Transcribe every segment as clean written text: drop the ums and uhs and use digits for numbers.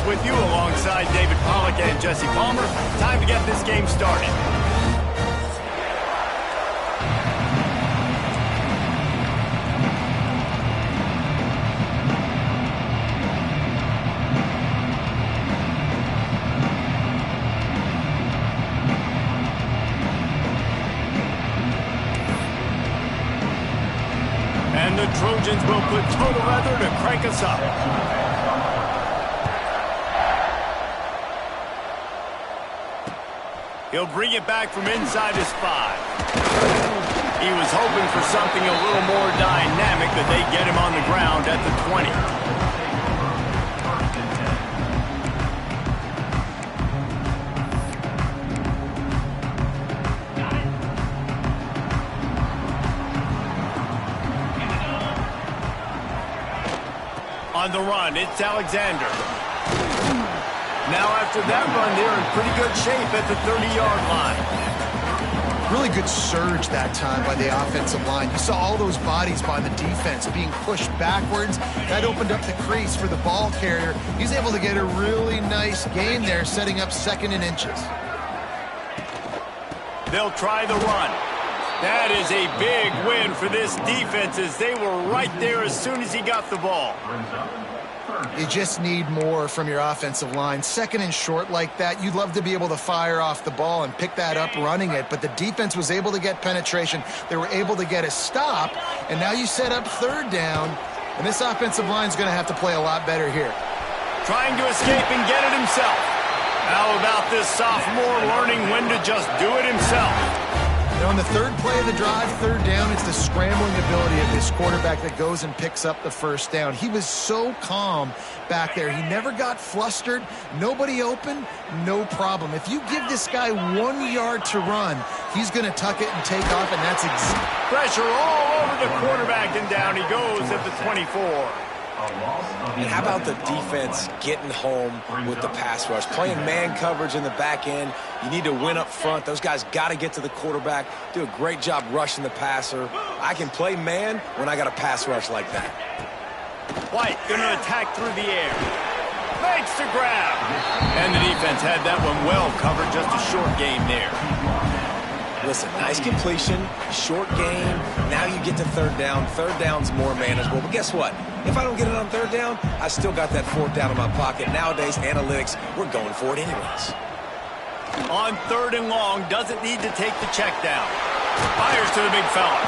with you alongside David Pollack and Jesse Palmer. Time to get this game started. And the Trojans will put total leather to crank us up. He'll bring it back from inside his 5. He was hoping for something a little more dynamic, but they get him on the ground at the 20. On the run, it's Alexander. Now after that run, they're in pretty good shape at the 30-yard line. Really good surge that time by the offensive line. You saw all those bodies by the defense being pushed backwards. That opened up the crease for the ball carrier. He's able to get a really nice gain there, setting up 2nd and inches. They'll try the run. That is a big win for this defense as they were right there as soon as he got the ball. You just need more from your offensive line. 2nd and short like that, you'd love to be able to fire off the ball and pick that up running it, but the defense was able to get penetration. They were able to get a stop, and now you set up 3rd down, and this offensive line is going to have to play a lot better here. Trying to escape and get it himself. How about this sophomore learning when to just do it himself? Now on the 3rd play of the drive, 3rd down, it's the scrambling ability of this quarterback that goes and picks up the 1st down. He was so calm back there. He never got flustered. Nobody open, no problem. If you give this guy 1 yard to run, he's going to tuck it and take off, and that's pressure all over the quarterback, and down he goes at the 24. And how about the defense getting home with the pass rush? Playing man coverage in the back end. You need to win up front. Those guys got to get to the quarterback, do a great job rushing the passer. I can play man when I got a pass rush like that. White going to attack through the air. Makes the grab. And the defense had that one well covered, just a short game there. Listen, nice completion, short game. Now you get to 3rd down. 3rd down's more manageable. But guess what? If I don't get it on 3rd down, I still got that 4th down in my pocket. Nowadays, analytics, we're going for it anyways. On 3rd and long, doesn't need to take the check down. Fires to the big fella.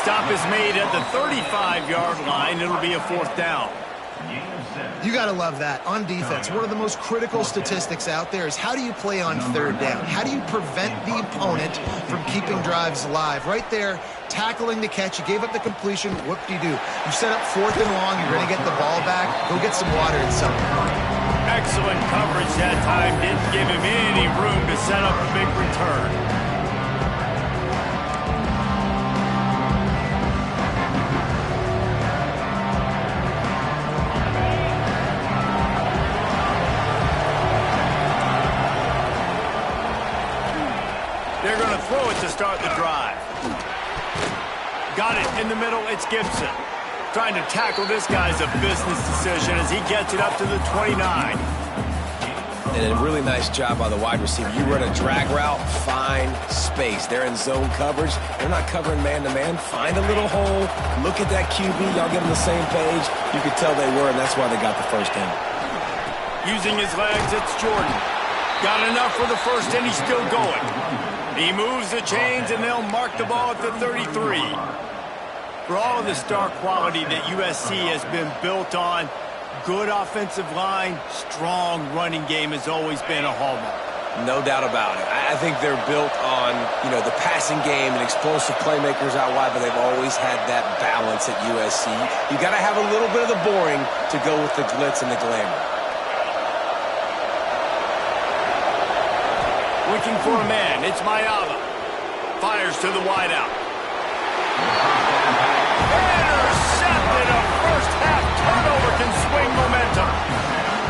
Stop is made at the 35-yard line. It'll be a 4th down. You got to love that. On defense, one of the most critical statistics out there is how do you play on 3rd down? How do you prevent the opponent from keeping drives alive? Right there, tackling the catch. You gave up the completion. Whoop-de-doo. You set up 4th and long. You're going to get the ball back. Go get some water and something. Excellent coverage that time. Didn't give him any room to set up a big return. They're going to throw it to start the drive. Got it in the middle. It's Gibson. Trying to tackle this guy's a business decision as he gets it up to the 29. And a really nice job by the wide receiver. You run a drag route, find space. They're in zone coverage. They're not covering man-to-man. Find a little hole. Look at that QB. Y'all get on the same page. You could tell they were, and that's why they got the 1st down. Using his legs, it's Jordan. Got enough for the 1st, and he's still going. He moves the chains, and they'll mark the ball at the 33. For all of the star quality that USC has been built on, good offensive line, strong running game has always been a hallmark. No doubt about it. I think they're built on, the passing game and explosive playmakers out wide, but they've always had that balance at USC. You got to have a little bit of the boring to go with the glitz and the glamour. Looking for a man, it's Mayava. Fires to the wideout. Intercepted. A first-half turnover can swing momentum.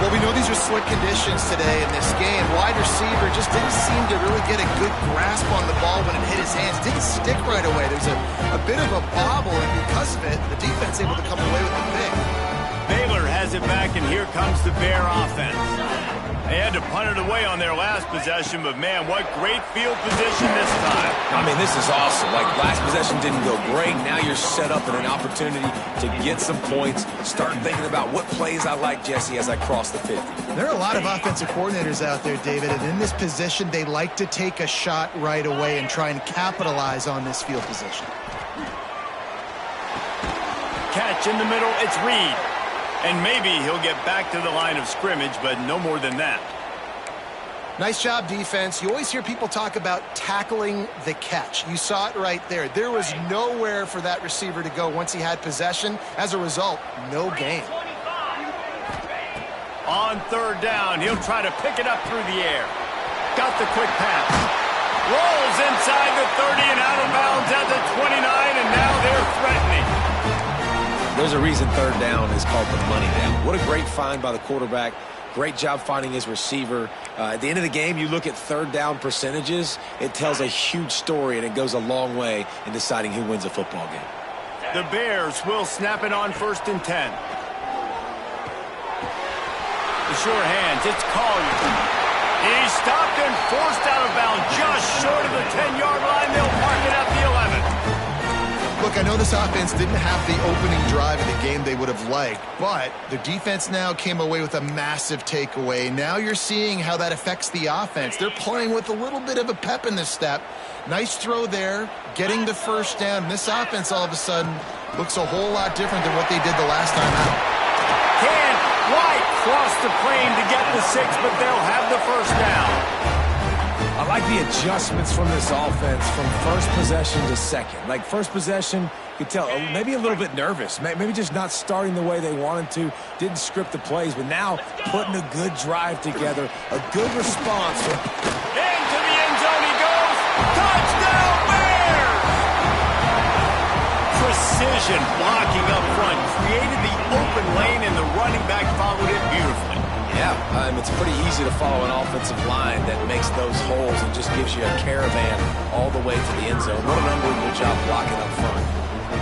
Well, we know these are slick conditions today in this game. Wide receiver just didn't seem to really get a good grasp on the ball when it hit his hands. Didn't stick right away. There's a bit of a bobble, and because of it, the defense able to come away with the pick. Baylor has it back, and here comes the Bear offense. They had to punt it away on their last possession, but man, what great field position this time. I mean, this is awesome. Like, last possession didn't go great. Now you're set up in an opportunity to get some points. Start thinking about what plays I like, Jesse, as I cross the 50. There are a lot of offensive coordinators out there, David, and in this position, they like to take a shot right away and try and capitalize on this field position. Catch in the middle, it's Reed. And maybe he'll get back to the line of scrimmage, but no more than that. Nice job, defense. You always hear people talk about tackling the catch. You saw it right there. There was nowhere for that receiver to go once he had possession. As a result, no gain. On third down, he'll try to pick it up through the air. Got the quick pass. Rolls inside the 30 and out of bounds at the 29, and now they're threatening. There's a reason third down is called the money down. What a great find by the quarterback. Great job finding his receiver. At the end of the game, you look at third down percentages. It tells a huge story, and it goes a long way in deciding who wins a football game. The Bears will snap it on 1st and 10. The sure hands, it's Collier. He's stopped and forced out of bounds just short of the 10-yard line. They'll park it at the 11. Look, I know this offense didn't have the opening drive of the game they would have liked, but the defense now came away with a massive takeaway. Now you're seeing how that affects the offense. They're playing with a little bit of a pep in the step. Nice throw there, getting the first down. This offense all of a sudden looks a whole lot different than what they did the last time out. White crossed the plane to get the 6, but they'll have the first down. I like the adjustments from this offense from first possession to second. Like, first possession, you could tell maybe a little bit nervous. Maybe just not starting the way they wanted to. Didn't script the plays, but now putting a good drive together. A good response. Into the end zone he goes. Touchdown, Bears! Precision blocking up front. Created the open lane, and the running back followed it beautifully. Yeah, it's pretty easy to follow an offensive line that makes those holes and just gives you a caravan all the way to the end zone. What an unbelievable job blocking up front.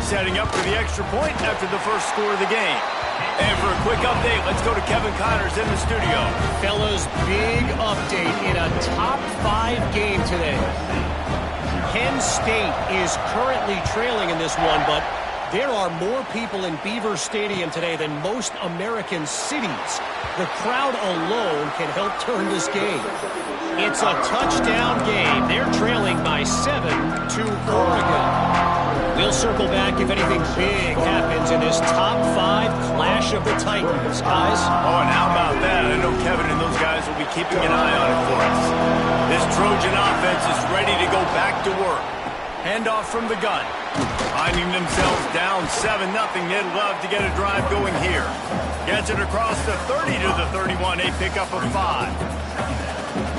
Setting up for the extra point after the first score of the game. And for a quick update, let's go to Kevin Connors in the studio. Fellas, big update in a top 5 game today. Penn State is currently trailing in this one, but there are more people in Beaver Stadium today than most American cities. The crowd alone can help turn this game. It's a touchdown game. They're trailing by 7 to Oregon. We'll circle back if anything big happens in this top 5 clash of the Titans, guys. Oh, and how about that? I know Kevin and those guys will be keeping an eye on it for us. This Trojan offense is ready to go back to work. Handoff from the gun. Finding themselves down 7-0. They'd love to get a drive going here. Gets it across the 30 to the 31. A pickup of 5.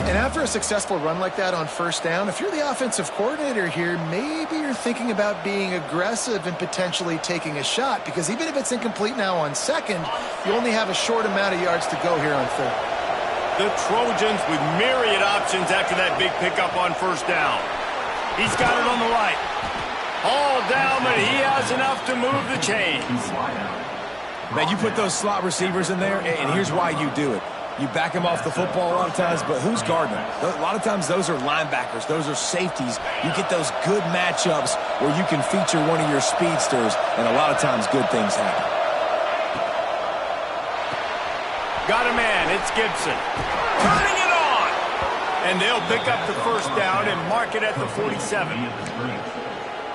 And after a successful run like that on first down, if you're the offensive coordinator here, maybe you're thinking about being aggressive and potentially taking a shot, because even if it's incomplete now on second, you only have a short amount of yards to go here on third. The Trojans with myriad options after that big pickup on first down. He's got it on the right. All down, but he has enough to move the chains. Man, you put those slot receivers in there, and here's why you do it. You back them off the football a lot of times, but who's guarding them? A lot of times those are linebackers. Those are safeties. You get those good matchups where you can feature one of your speedsters, and a lot of times good things happen. Got a man. It's Gibson. Turning it on. And they'll pick up the first down and mark it at the 47.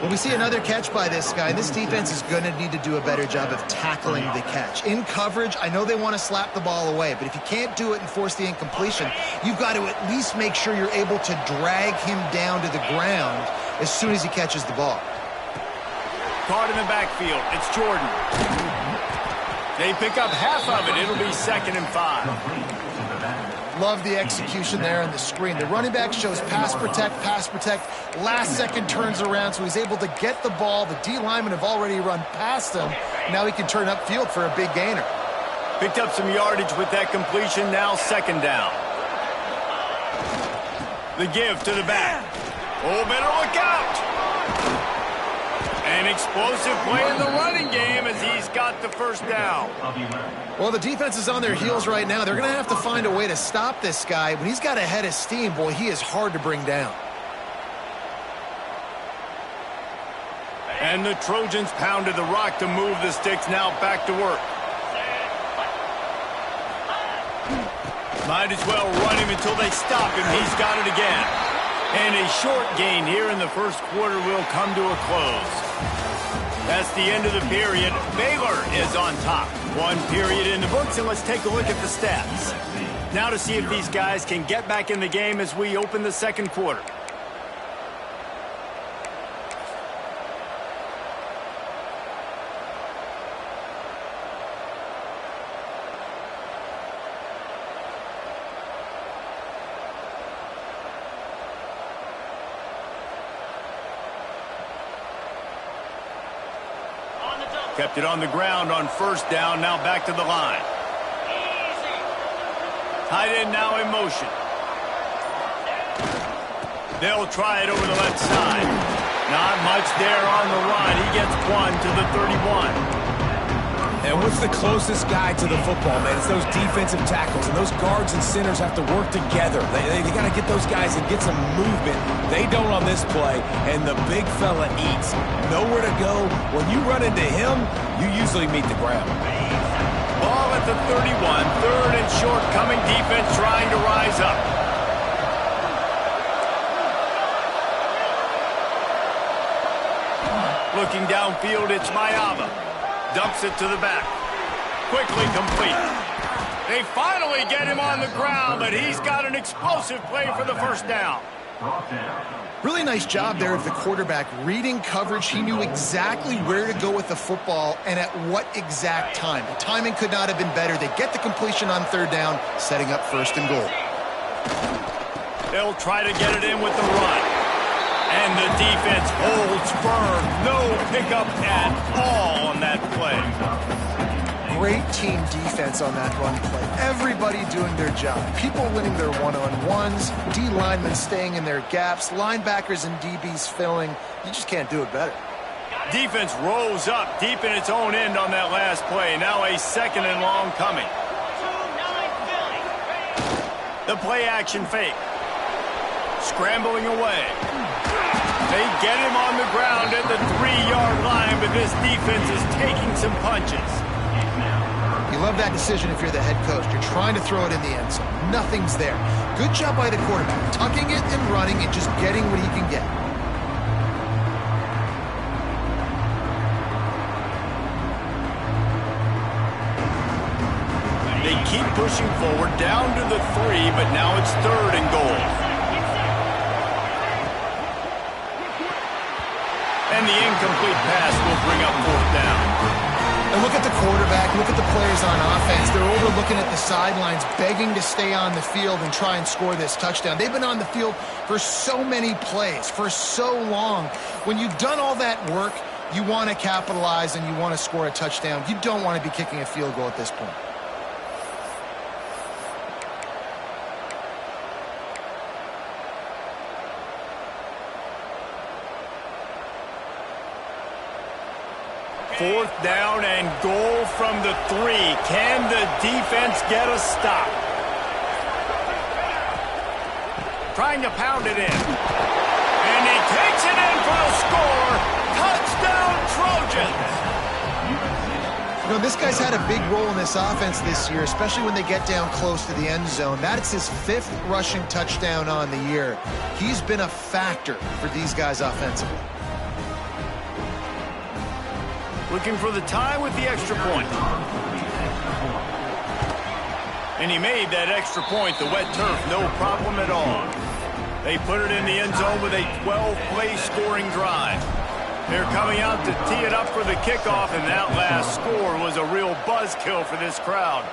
Well, we see another catch by this guy. This defense is going to need to do a better job of tackling the catch. In coverage, I know they want to slap the ball away, but if you can't do it and force the incompletion, you've got to at least make sure you're able to drag him down to the ground as soon as he catches the ball. Caught in the backfield. It's Jordan. They pick up half of it. It'll be 2nd and 5. Love the execution there on the screen. The running back shows pass protect. Last second turns around, so he's able to get the ball. The D linemen have already run past him. Now he can turn upfield for a big gainer. Picked up some yardage with that completion. Now 2nd down. The give to the back. Oh, better look out. An explosive play in the running game as he's got the first down. Well, the defense is on their heels right now. They're going to have to find a way to stop this guy. When he's got a head of steam, boy, he is hard to bring down. And the Trojans pounded the rock to move the sticks. Now back to work. Might as well run him until they stop him. He's got it again. And a short gain here in the first quarter will come to a close. That's the end of the period. Baylor is on top. One period in the books, and let's take a look at the stats. Now to see if these guys can get back in the game as we open the second quarter. Kept it on the ground on first down. Now back to the line. Tight end now in motion. They'll try it over the left side. Not much there on the run. He gets one to the 31. And what's the closest guy to the football, man? It's those defensive tackles, and those guards and centers have to work together. They got to get those guys and get some movement. They don't on this play, and the big fella eats. Nowhere to go. When you run into him, you usually meet the ground. Ball at the 31. Third and short. Coming defense trying to rise up. Looking downfield, it's Mayava. Dumps it to the back. Quickly complete. They finally get him on the ground, but he's got an explosive play for the first down. Really nice job there of the quarterback. Reading coverage, he knew exactly where to go with the football and at what exact time. The timing could not have been better. They get the completion on third down, setting up first and goal. They'll try to get it in with the run. And the defense holds firm. No pickup at all on that play. Great team defense on that run play. Everybody doing their job. People winning their one-on-ones, D linemen staying in their gaps, linebackers and DBs filling. You just can't do it better. Defense rose up deep in its own end on that last play. Now a second and long coming. The play action fake. Scrambling away. They get him on the ground at the 3-yard line, but this defense is taking some punches. You love that decision if you're the head coach. You're trying to throw it in the end zone. Nothing's there. Good job by the quarterback, tucking it and running and just getting what he can get. They keep pushing forward down to the 3, but now it's third and goal. And the incomplete pass will bring up fourth down. And look at the quarterback, look at the players on offense. They're overlooking at the sidelines, begging to stay on the field and try and score this touchdown. They've been on the field for so many plays, for so long. When you've done all that work, you want to capitalize and you want to score a touchdown. You don't want to be kicking a field goal at this point. Fourth down and goal from the 3. Can the defense get a stop? Trying to pound it in. And he takes it in for a score. Touchdown, Trojans! You know, this guy's had a big role in this offense this year, especially when they get down close to the end zone. That's his 5th rushing touchdown on the year. He's been a factor for these guys offensively. Looking for the tie with the extra point. And he made that extra point, the wet turf, no problem at all. They put it in the end zone with a 12-play scoring drive. They're coming out to tee it up for the kickoff, and that last score was a real buzzkill for this crowd.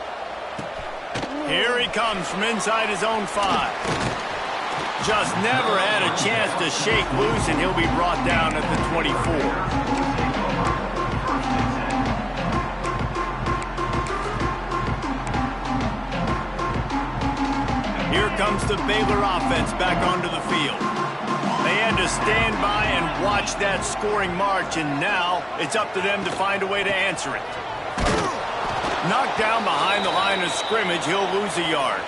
Here he comes from inside his own 5. Just never had a chance to shake loose, and he'll be brought down at the 24. Here comes the Baylor offense back onto the field. They had to stand by and watch that scoring march, and now it's up to them to find a way to answer it. Knocked down behind the line of scrimmage, he'll lose a yard.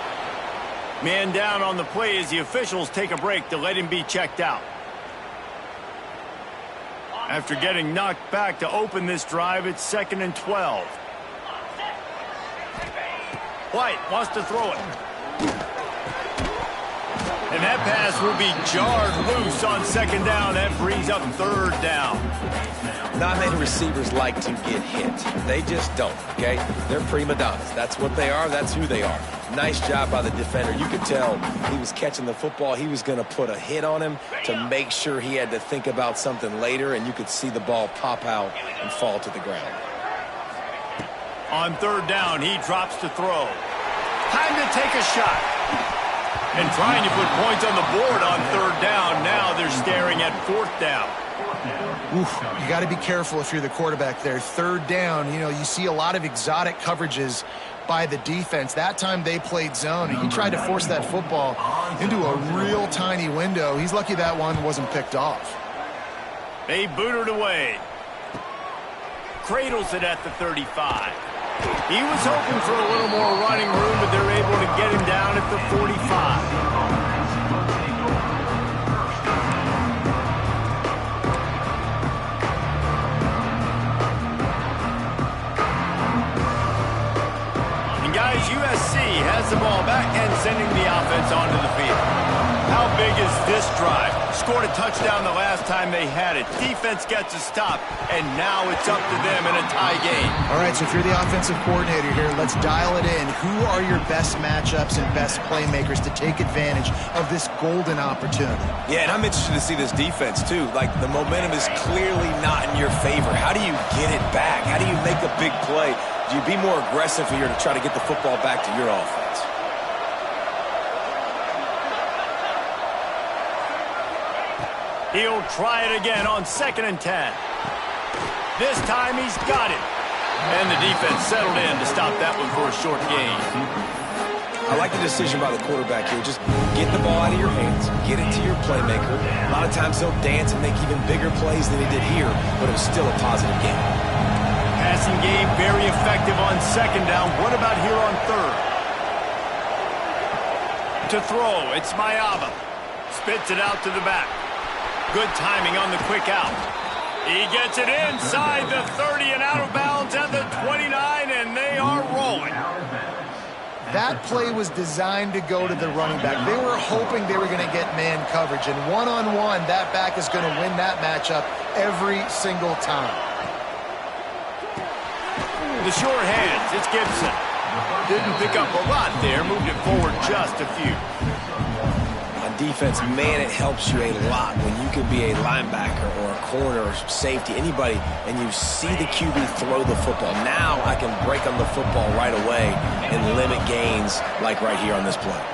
Man down on the play as the officials take a break to let him be checked out. After getting knocked back to open this drive, it's 2nd and 12. White wants to throw it. And that pass will be jarred loose on 2nd down. That brings up 3rd down. Not many receivers like to get hit. They just don't, okay? They're prima donnas. That's what they are. That's who they are. Nice job by the defender. You could tell he was catching the football. He was going to put a hit on him to make sure he had to think about something later, and you could see the ball pop out and fall to the ground. On 3rd down, he drops to throw. Time to take a shot. And trying to put points on the board on 3rd down. Now they're staring at 4th down. Oof, you got to be careful if you're the quarterback there. 3rd down, you know, you see a lot of exotic coverages by the defense. That time they played zone, and he tried to force that football into a real tiny window. He's lucky that one wasn't picked off. They boot it away. Cradles it at the 35. He was hoping for a little more running room, but they're able to get him down at the 45. Guys, USC has the ball back and sending the offense onto the field. How big is this drive? Scored a touchdown the last time they had it. Defense gets a stop, and now it's up to them in a tie game. All right, so if you're the offensive coordinator here, let's dial it in. Who are your best matchups and best playmakers to take advantage of this golden opportunity? Yeah, and I'm interested to see this defense, too. Like, the momentum is clearly not in your favor. How do you get it back? How do you make a big play? Do you be more aggressive here to try to get the football back to your offense? He'll try it again on 2nd and 10. This time he's got it. And the defense settled in to stop that one for a short gain. I like the decision by the quarterback here. Just get the ball out of your hands. Get it to your playmaker. A lot of times he'll dance and make even bigger plays than he did here, but it was still a positive game. Passing game very effective on 2nd down. What about here on 3rd? To throw, it's Mayava. Spits it out to the back. Good timing on the quick out. He gets it inside the 30 and out of bounds at the 29, and they are rolling. That play was designed to go to the running back. They were hoping they were going to get man coverage, and one-on-one, that back is going to win that matchup every single time. The short hands, it's Gibson. Didn't pick up a lot there, moved it forward just a few. On defense, man, it helps you a lot when you can be a linebacker or a corner or safety, anybody, and you see the QB throw the football. Now I can break on the football right away and limit gains like right here on this play.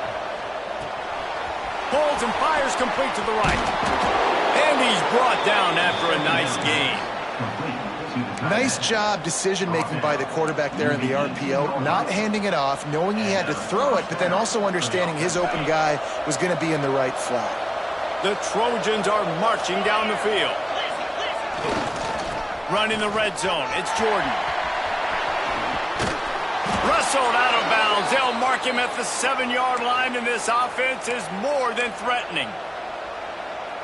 Pulls and fires complete to the right. And he's brought down after a nice gain. Nice job decision-making by the quarterback there in the RPO, not handing it off, knowing he had to throw it, but then also understanding his open guy was going to be in the right flat. The Trojans are marching down the field. Running the red zone, it's Jordan. Wrestled out of bounds. They'll mark him at the 7-yard line, and this offense is more than threatening.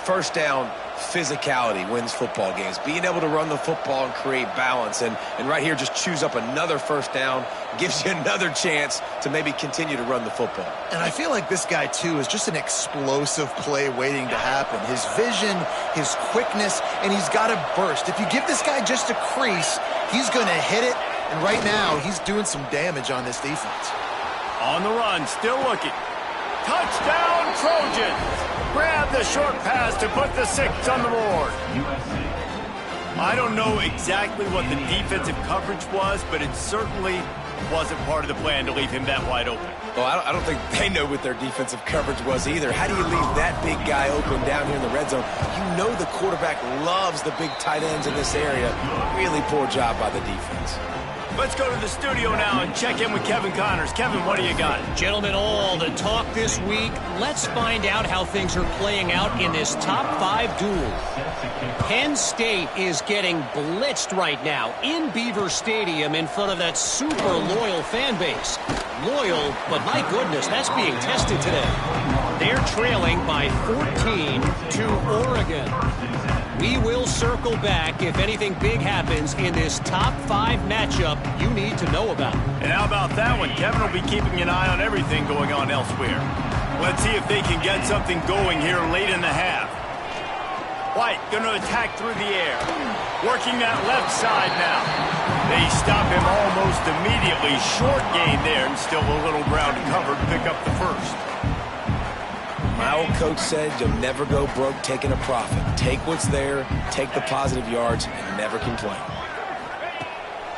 1st down, physicality wins football games. Being able to run the football and create balance. And right here, just choose up another 1st down. Gives you another chance to maybe continue to run the football. And I feel like this guy, too, is just an explosive play waiting to happen. His vision, his quickness, and he's got a burst. If you give this guy just a crease, he's going to hit it. And right now, he's doing some damage on this defense. On the run, still looking. Touchdown, Trojans! Grab the short pass to put the 6 on the board. I don't know exactly what the defensive coverage was, but it certainly wasn't part of the plan to leave him that wide open. Well, I don't think they know what their defensive coverage was either. How do you leave that big guy open down here in the red zone? You know the quarterback loves the big tight ends in this area. Really poor job by the defense. Let's go to the studio now and check in with Kevin Connors. Kevin, what do you got? Gentlemen, all the talk this week. Let's find out how things are playing out in this top 5 duel. Penn State is getting blitzed right now in Beaver Stadium in front of that super loyal fan base. Loyal, but my goodness, that's being tested today. They're trailing by 14 to Oregon. We will circle back if anything big happens in this top 5 matchup you need to know about. And how about that one? Kevin will be keeping an eye on everything going on elsewhere. Let's see if they can get something going here late in the half. White going to attack through the air. Working that left side now. They stop him almost immediately. Short gain there and still a little ground to cover to pick up the first. My old coach said you'll never go broke taking a profit. Take what's there, take the positive yards, and never complain.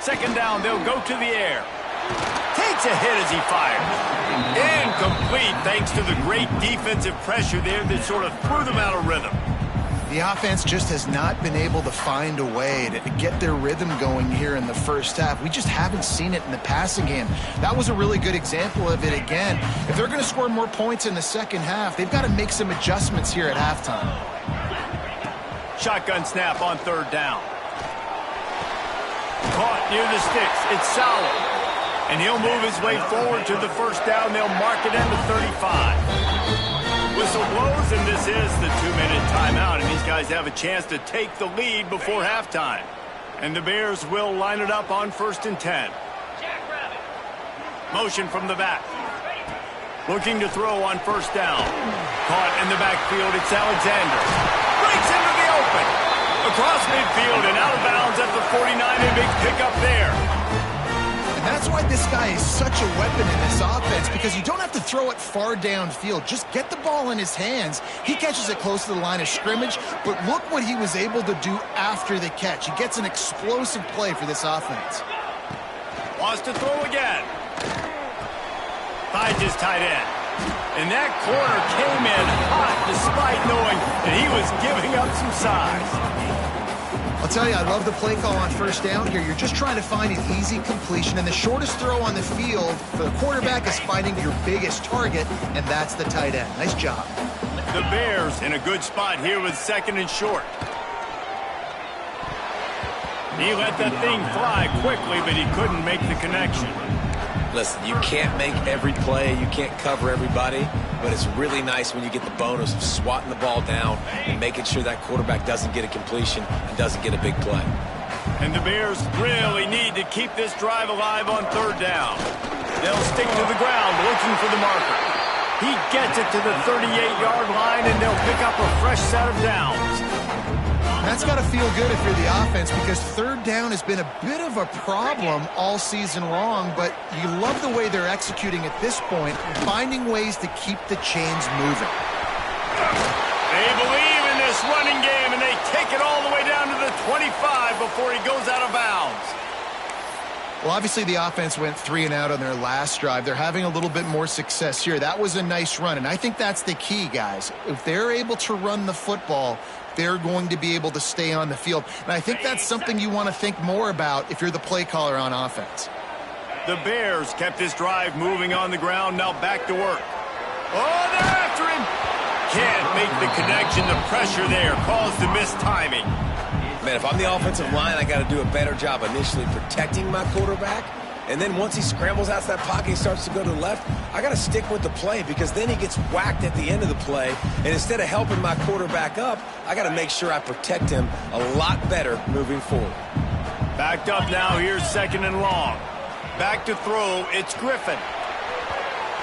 Second down, they'll go to the air. Takes a hit as he fires. Incomplete thanks to the great defensive pressure there that sort of threw them out of rhythm. The offense just has not been able to find a way to get their rhythm going here in the first half. We just haven't seen it in the passing game. That was a really good example of it again. If they're going to score more points in the second half, they've got to make some adjustments here at halftime. Shotgun snap on third down. Caught near the sticks. It's solid. And he'll move his way forward to the first down. They'll mark it into 35. Whistle blows, and this is the 2-minute timeout, and these guys have a chance to take the lead before halftime. And the Bears will line it up on 1st and 10. Motion from the back. Looking to throw on first down. Caught in the backfield, it's Alexander. Breaks into the open. Across midfield and out of bounds at the 49, a big pickup there. And that's why this guy is such a weapon in this offense, because you don't have to throw it far downfield. Just get the ball in his hands. He catches it close to the line of scrimmage, but look what he was able to do after the catch. He gets an explosive play for this offense. Wants to throw again. Finds his tight end. And that corner came in hot despite knowing that he was giving up some size. I'll tell you, I love the play call on first down here. You're just trying to find an easy completion, and the shortest throw on the field for the quarterback is finding your biggest target, and that's the tight end. Nice job. The Bears in a good spot here with 2nd and short. He let that thing fly quickly, but he couldn't make the connection. Listen, you can't make every play, you can't cover everybody, but it's really nice when you get the bonus of swatting the ball down and making sure that quarterback doesn't get a completion and doesn't get a big play. And the Bears really need to keep this drive alive on third down. They'll stick to the ground looking for the marker. He gets it to the 38-yard line, and they'll pick up a fresh set of downs. That's got to feel good if you're the offense, because third down has been a bit of a problem all season long, but you love the way they're executing at this point, finding ways to keep the chains moving. They believe in this running game, and they take it all the way down to the 25 before he goes out of bounds. Well, obviously the offense went 3 and out on their last drive. They're having a little bit more success here. That was a nice run, and I think that's the key, guys. If they're able to run the football, they're going to be able to stay on the field. And I think that's something you want to think more about if you're the play caller on offense. The Bears kept this drive moving on the ground, now back to work. Oh, they're after him. Can't make the connection. The pressure there caused the missed timing. Man, if I'm the offensive line, I got to do a better job initially protecting my quarterback. And then once he scrambles out of that pocket, he starts to go to the left, I got to stick with the play, because then he gets whacked at the end of the play. And instead of helping my quarterback up, I got to make sure I protect him a lot better moving forward. Backed up now. Here's 2nd and long. Back to throw. It's Griffin.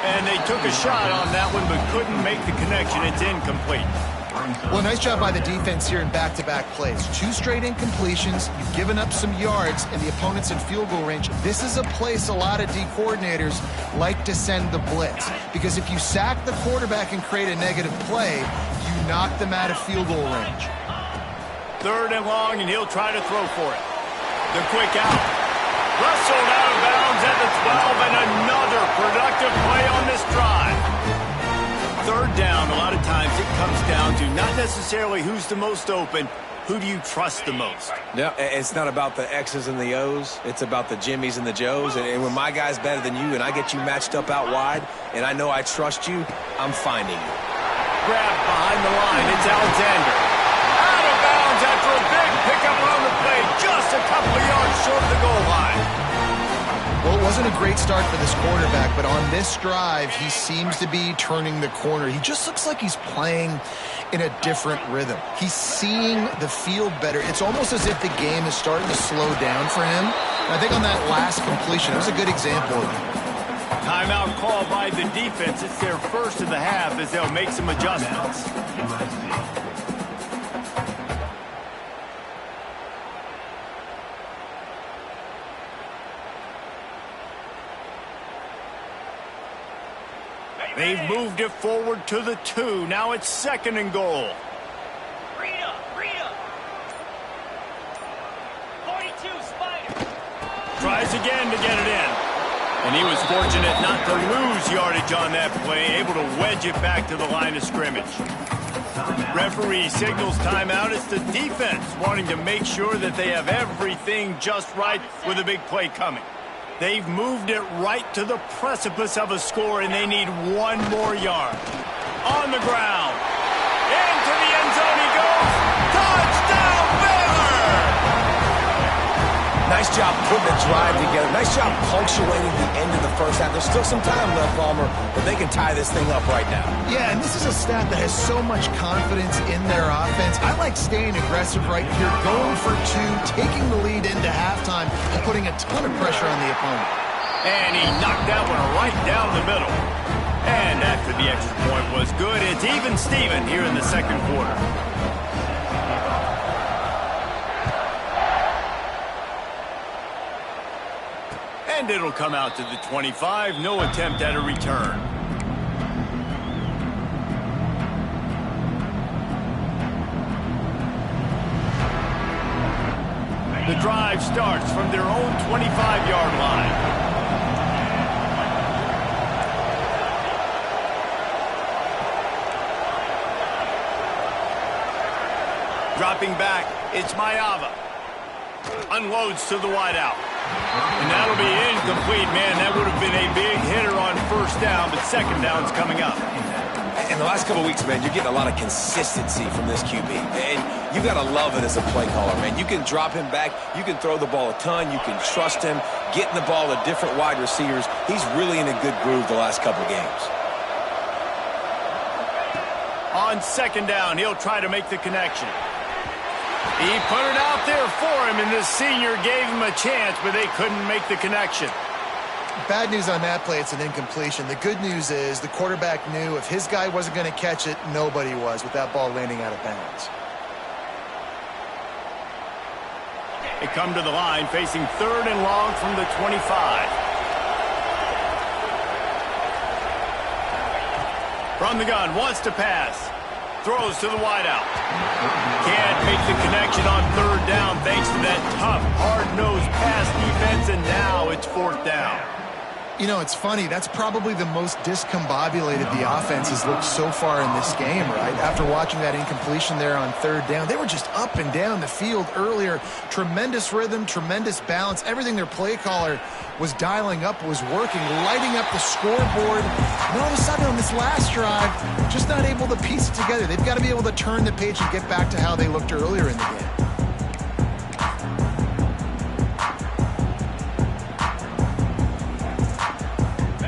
And they took a shot on that one, but couldn't make the connection. It's incomplete. Well, nice job by the defense here in back-to-back plays. 2 straight incompletions. You've given up some yards, and the opponent's in field goal range. This is a place a lot of D coordinators like to send the blitz, because if you sack the quarterback and create a negative play, you knock them out of field goal range. 3rd and long, and he'll try to throw for it. The quick out. Wrestled out of bounds at the 12, and another productive play on this drive. Third down, a lot of times it comes down to not necessarily who's the most open, who do you trust the most? Yeah, it's not about the X's and the O's. It's about the Jimmys and the Joes. And when my guy's better than you and I get you matched up out wide and I know I trust you, I'm finding you. Grab behind the line. It's Alexander. Out of bounds after a big pickup on the play. Just a couple of yards short of the goal line. Well, it wasn't a great start for this quarterback, but on this drive, he seems to be turning the corner. He just looks like he's playing in a different rhythm. He's seeing the field better. It's almost as if the game is starting to slow down for him. And I think on that last completion, it was a good example of it. Timeout called by the defense. It's their first of the half as they'll make some adjustments. They've moved it forward to the 2. Now it's 2nd and goal. Rita. 42, Spider. Tries again to get it in. And he was fortunate not to lose yardage on that play, able to wedge it back to the line of scrimmage. Referee signals timeout. It's the defense wanting to make sure that they have everything just right with a big play coming. They've moved it right to the precipice of a score, and they need one more yard. On the ground. Into the end zone he goes. Touchdown, Baylor! Nice job putting the drive together. Nice job punctuating the end of the first half. There's still some time left, Palmer, but they can tie this thing up right now. Yeah, and this is a stat that has so much confidence in their offense. I like staying aggressive right here, going for 2, taking the lead into halftime, and putting a ton of pressure on the opponent. And he knocked that one right down the middle. And after the extra point was good, it's even Steven here in the second quarter. And it'll come out to the 25. No attempt at a return. The drive starts from their own 25-yard line. Dropping back, it's Mayava. Unloads to the wideout. And that'll be incomplete, man. That would have been a big hitter on first down, but second down's coming up. In the last couple of weeks, man, you're getting a lot of consistency from this QB. And you got to love it as a play caller, man. You can drop him back. You can throw the ball a ton. You can trust him, getting the ball to different wide receivers. He's really in a good groove the last couple of games. On second down, he'll try to make the connection. He put it out there for him, and the senior gave him a chance, but they couldn't make the connection. Bad news on that play, it's an incompletion. The good news is the quarterback knew if his guy wasn't going to catch it, nobody was with that ball landing out of bounds. They come to the line facing 3rd and long from the 25. From the gun, wants to pass. Throws to the wideout. Can't make the connection on 3rd down thanks to that tough, hard-nosed pass defense, and now it's 4th down. You know, it's funny. That's probably the most discombobulated the offense has looked so far in this game, right? After watching that incompletion there on 3rd down, they were just up and down the field earlier. Tremendous rhythm, tremendous balance. Everything their play caller was dialing up was working, lighting up the scoreboard. And all of a sudden on this last drive, just not able to piece it together. They've got to be able to turn the page and get back to how they looked earlier in the game.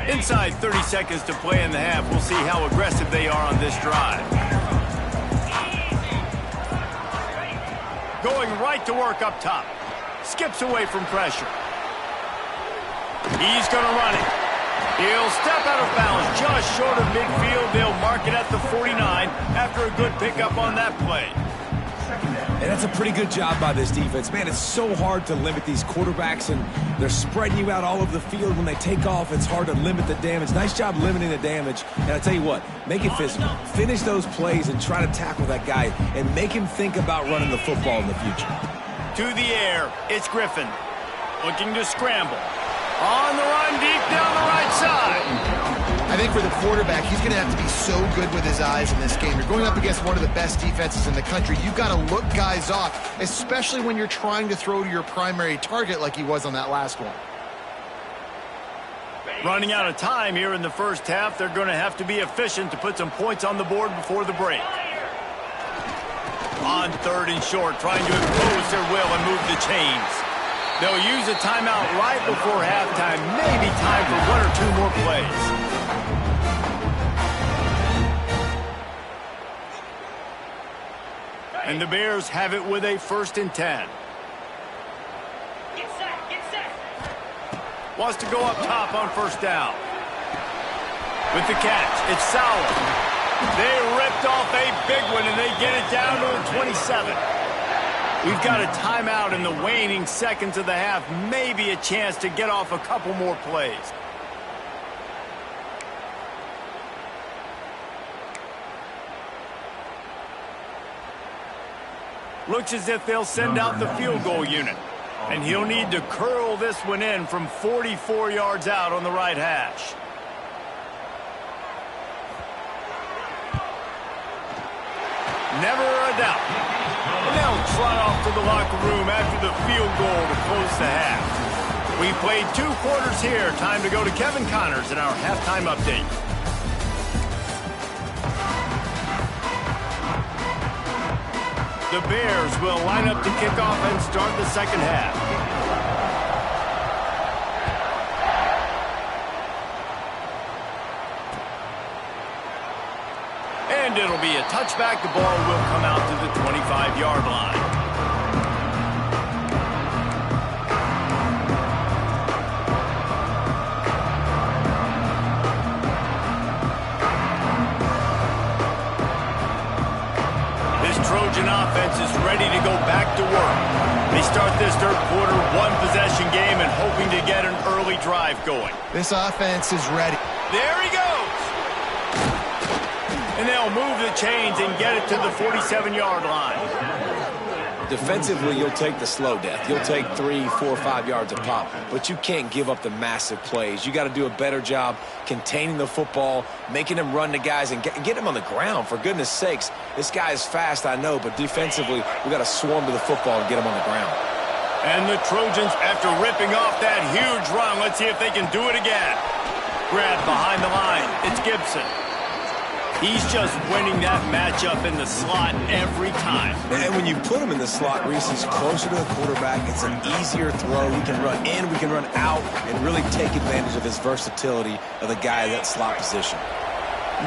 Inside 30 seconds to play in the half. We'll see how aggressive they are on this drive. Going right to work up top. Skips away from pressure. He's going to run it. He'll step out of bounds just short of midfield. They'll mark it at the 49 after a good pickup on that play. And that's a pretty good job by this defense. Man, it's so hard to limit these quarterbacks, and they're spreading you out all over the field. When they take off, it's hard to limit the damage. Nice job limiting the damage. And I tell you what, make it physical. Finish those plays and try to tackle that guy and make him think about running the football in the future. To the air, it's Griffin. Looking to scramble. On the run, deep down the right side. I think for the quarterback, he's going to have to be so good with his eyes in this game. You're going up against one of the best defenses in the country. You've got to look guys off, especially when you're trying to throw to your primary target like he was on that last one. Running out of time here in the first half. They're going to have to be efficient to put some points on the board before the break. On 3rd and short, trying to impose their will and move the chains. They'll use a timeout right before halftime. Maybe time for 1 or 2 more plays. And the Bears have it with a 1st and 10. Get set, get set. Wants to go up top on 1st down. With the catch, it's Sauer. They ripped off a big one, and they get it down to the 27. We've got a timeout in the waning seconds of the half. Maybe a chance to get off a couple more plays. Looks as if they'll send out the field goal unit. And he'll need to curl this one in from 44 yards out on the right hash. Never a doubt. And they'll trot off to the locker room after the field goal to close the half. We played 2 quarters here. Time to go to Kevin Connors in our halftime update. The Bears will line up to kick off and start the second half. And it'll be a touchback. The ball will come out to the 25-yard line. This Trojan offense is ready to go back to work. They start this 3rd quarter 1-possession game and hoping to get an early drive going. This offense is ready. There he goes. And they'll move the chains and get it to the 47-yard line. Defensively, you'll take the slow death. You'll take 3, 4, 5 yards a pop, but you can't give up the massive plays. You got to do a better job containing the football, making them run to guys, and get them on the ground. For goodness sakes, this guy is fast, I know, but defensively, we got to swarm to the football and get him on the ground. And the Trojans, after ripping off that huge run, let's see if they can do it again. Grab behind the line. It's Gibson. He's just winning that matchup in the slot every time. And when you put him in the slot, Reese, he's closer to the quarterback. It's an easier throw. We can run in, we can run out, and really take advantage of his versatility of the guy in that slot position.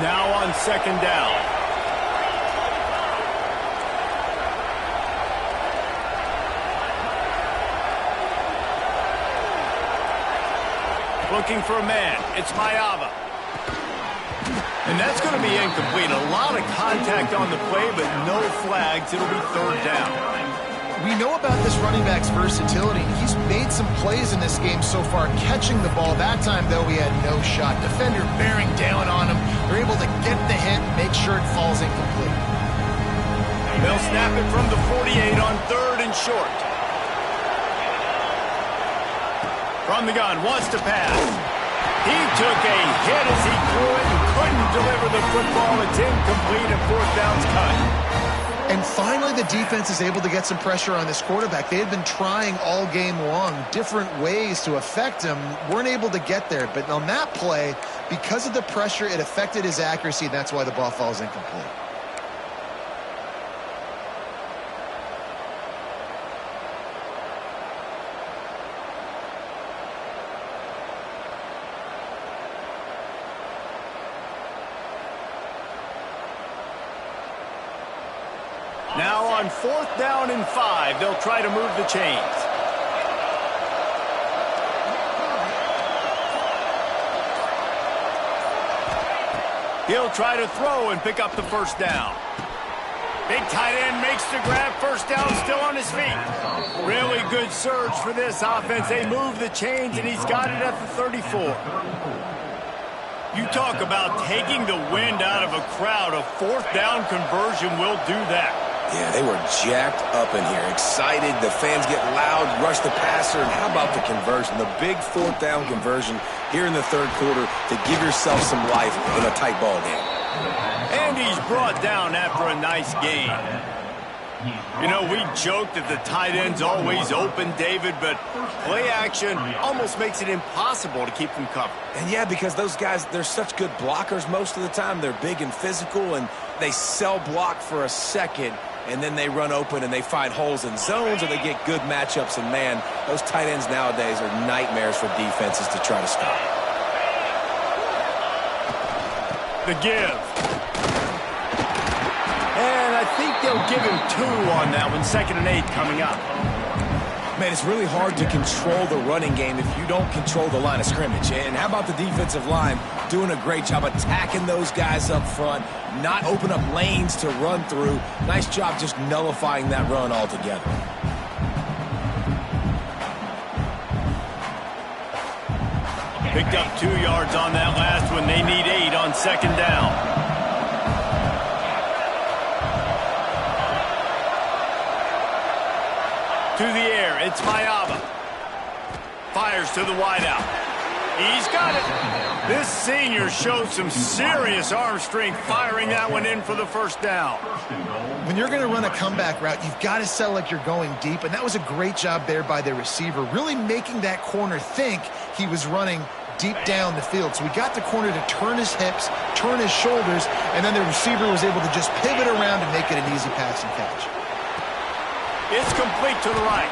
Now on 2nd down. Looking for a man. It's Mayava. And that's going to be incomplete. A lot of contact on the play, but no flags. It'll be 3rd down. We know about this running back's versatility. He's made some plays in this game so far, catching the ball. That time, though, he had no shot. Defender bearing down on him. They're able to get the hit, make sure it falls incomplete. They'll snap it from the 48 on 3rd and short. From the gun, wants to pass. He took a hit as he threw it and couldn't deliver the football. It's incomplete and 4th down's cut. And finally, the defense is able to get some pressure on this quarterback. They had been trying all game long different ways to affect him. Weren't able to get there. But on that play, because of the pressure, it affected his accuracy, and that's why the ball falls incomplete. Now on 4th down and 5, they'll try to move the chains. He'll try to throw and pick up the 1st down. Big tight end makes the grab. 1st down, still on his feet. Really good surge for this offense. They move the chains, and he's got it at the 34. You talk about taking the wind out of a crowd. A 4th down conversion will do that. Yeah, they were jacked up in here, excited. The fans get loud, rush the passer, and how about the conversion? The big fourth down conversion here in the third quarter to give yourself some life in a tight ball game. And he's brought down after a nice game. You know, we joke that the tight end's always open, David, but play action almost makes it impossible to keep them covered. And yeah, because those guys, they're such good blockers most of the time. They're big and physical, and they sell block for a second, and then they run open and they find holes in zones, or they get good matchups. And man, those tight ends nowadays are nightmares for defenses to try to stop. The give. And I think they'll give him 2 on that one. 2nd and 8 coming up. Man, it's really hard to control the running game if you don't control the line of scrimmage. And how about the defensive line doing a great job attacking those guys up front, not open up lanes to run through. Nice job just nullifying that run altogether. Picked up 2 yards on that last one. They need 8 on 2nd down. To the air, it's Mayaba. Fires to the wideout. He's got it. This senior shows some serious arm strength firing that one in for the first down. When you're going to run a comeback route, you've got to sell like you're going deep, and that was a great job there by the receiver, really making that corner think he was running deep down the field. So we got the corner to turn his hips, turn his shoulders, and then the receiver was able to just pivot around and make it an easy pass and catch. It's complete to the right.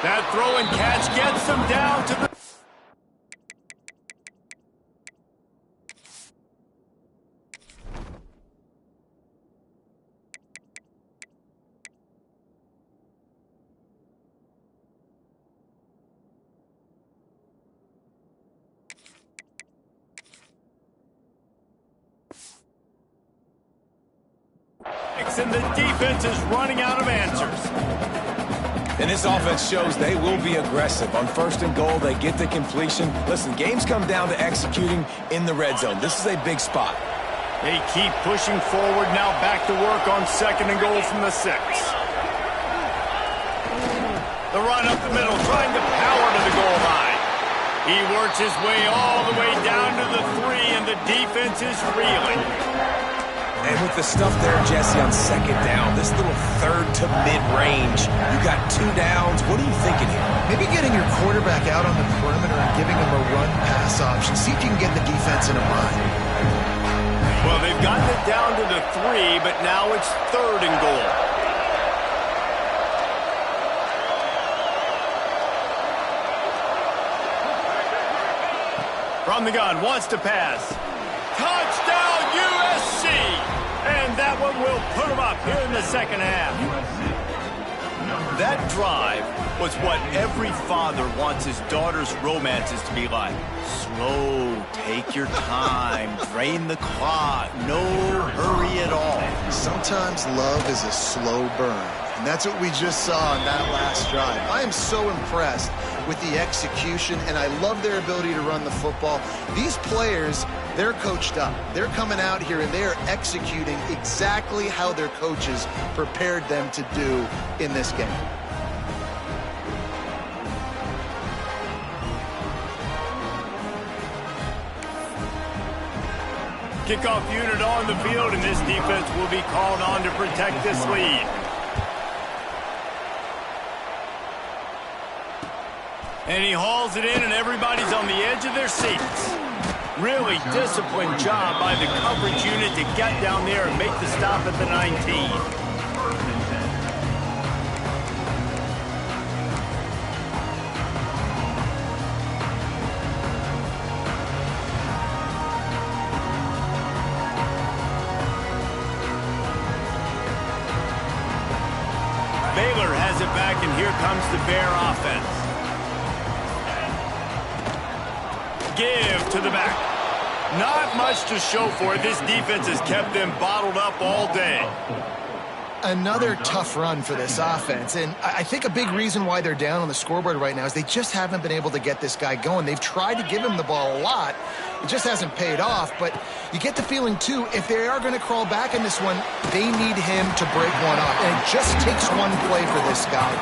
That throw and catch gets them down to the... And the defense is running out of answers. And this offense shows they will be aggressive. On 1st and goal, they get the completion. Listen, games come down to executing in the red zone. This is a big spot. They keep pushing forward, now back to work on 2nd and goal from the 6. The run up the middle, trying to power to the goal line. He works his way all the way down to the 3, and the defense is reeling. And with the stuff there, Jesse, on 2nd down, this little 3rd to mid-range, you got 2 downs. What are you thinking here? Maybe getting your quarterback out on the perimeter and giving him a run-pass option. See if you can get the defense in a bind. Well, they've gotten it down to the 3, but now it's 3rd and goal. From the gun, wants to pass. Touchdown, USC! And that one will put them up here in the 2nd half. That drive was what every father wants his daughter's romances to be like. Slow, take your time, drain the clock, no hurry at all. Sometimes love is a slow burn, and that's what we just saw on that last drive. I am so impressed with the execution, and I love their ability to run the football. These players, they're coached up. They're coming out here, and they are executing exactly how their coaches prepared them to do in this game. Kickoff unit on the field, and this defense will be called on to protect this lead. And he hauls it in, and everybody's on the edge of their seats. Really disciplined job by the coverage unit to get down there and make the stop at the 19. Baylor has it back, and here comes the Bear offense. Give to the back. Not much to show for it. This defense has kept them bottled up all day. Another tough run for this offense, and I think a big reason why they're down on the scoreboard right now is they just haven't been able to get this guy going. They've tried to give him the ball a lot. It just hasn't paid off, but you get the feeling, too, if they are going to crawl back in this one, they need him to break one off, and it just takes one play for this guy.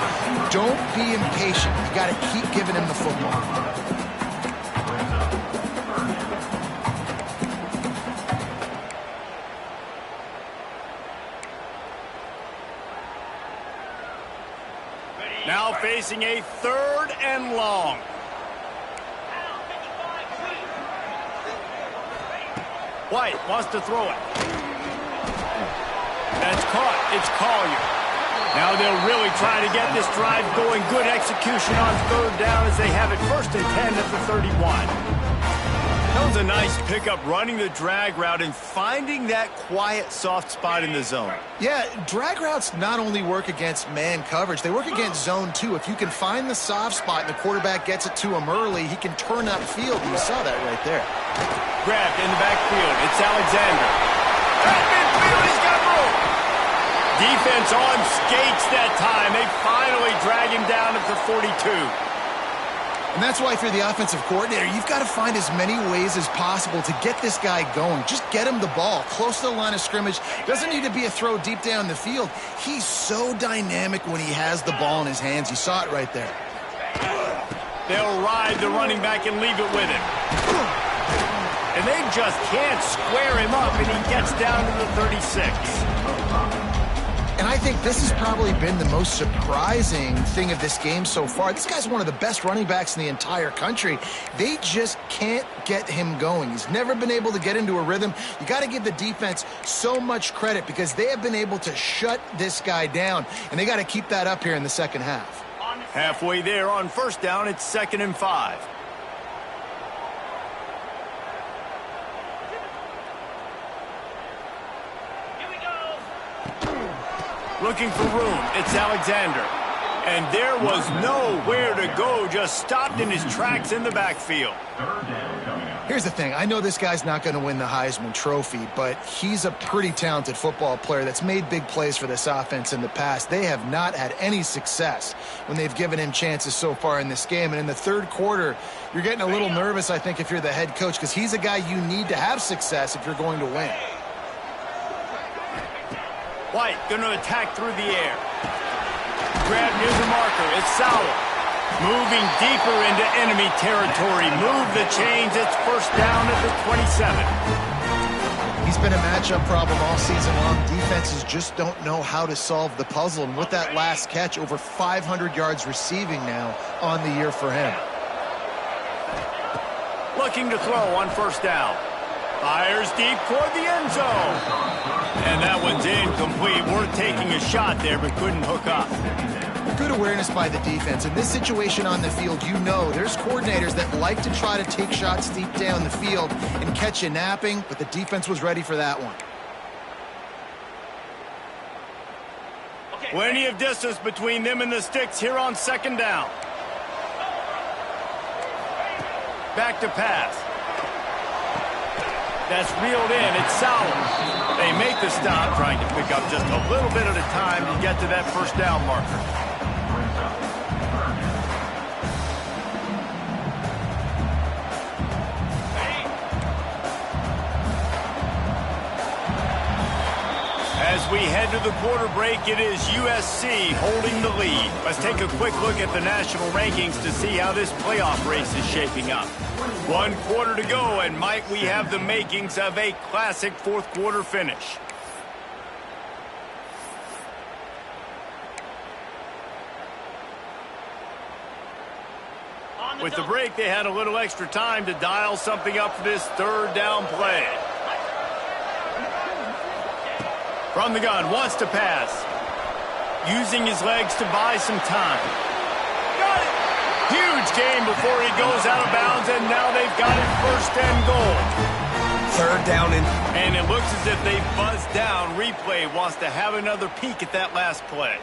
Don't be impatient. You got to keep giving him the football. Now facing a 3rd and long. White wants to throw it. That's caught. It's Collier. Now they'll really try to get this drive going. Good execution on 3rd down as they have it 1st and 10 at the 31. That was a nice pickup, running the drag route and finding that quiet, soft spot in the zone. Yeah, drag routes not only work against man coverage, they work against zone too. If you can find the soft spot and the quarterback gets it to him early, he can turn up field. You saw that right there. Grabbed in the backfield. It's Alexander. At midfield, he's got room. Defense on skates that time. They finally drag him down at the 42. And that's why if you're the offensive coordinator, you've got to find as many ways as possible to get this guy going. Just get him the ball close to the line of scrimmage. Doesn't need to be a throw deep down the field. He's so dynamic when he has the ball in his hands. You saw it right there. They'll ride the running back and leave it with him. And they just can't square him up, and he gets down to the 36. And I think this has probably been the most surprising thing of this game so far. This guy's one of the best running backs in the entire country. They just can't get him going. He's never been able to get into a rhythm. You got to give the defense so much credit because they have been able to shut this guy down, and they got to keep that up here in the second half. Halfway there on 1st down, it's 2nd and 5. Looking for room. It's Alexander. And there was nowhere to go. Just stopped in his tracks in the backfield. Here's the thing. I know this guy's not going to win the Heisman Trophy, but he's a pretty talented football player that's made big plays for this offense in the past. They have not had any success when they've given him chances so far in this game. And in the 3rd quarter, you're getting a little nervous, I think, if you're the head coach, because he's a guy you need to have success if you're going to win. White going to attack through the air. Grab near the marker. It's Sauer. Moving deeper into enemy territory. Move the chains. It's 1st down at the 27. He's been a matchup problem all season long. Defenses just don't know how to solve the puzzle. And with that last catch, over 500 yards receiving now on the year for him. Looking to throw on 1st down. Fires deep toward the end zone. And that one's incomplete. Worth taking a shot there, but couldn't hook up. Good awareness by the defense. In this situation on the field, you know there's coordinators that like to try to take shots deep down the field and catch you napping, but the defense was ready for that one. Plenty of distance between them and the sticks here on 2nd down. Back to pass. That's reeled in. It's Sauer. They make the stop, trying to pick up just a little bit at a time to get to that 1st down marker. As we head to the quarter break, it is USC holding the lead. Let's take a quick look at the national rankings to see how this playoff race is shaping up. 1 quarter to go, and might we have the makings of a classic 4th quarter finish. With the break, they had a little extra time to dial something up for this 3rd down play. From the gun, wants to pass. Using his legs to buy some time. Got it! Huge gain before he goes out of bounds, and now they've got it 1st and goal. 3rd down and it looks as if they buzzed down. Replay wants to have another peek at that last play.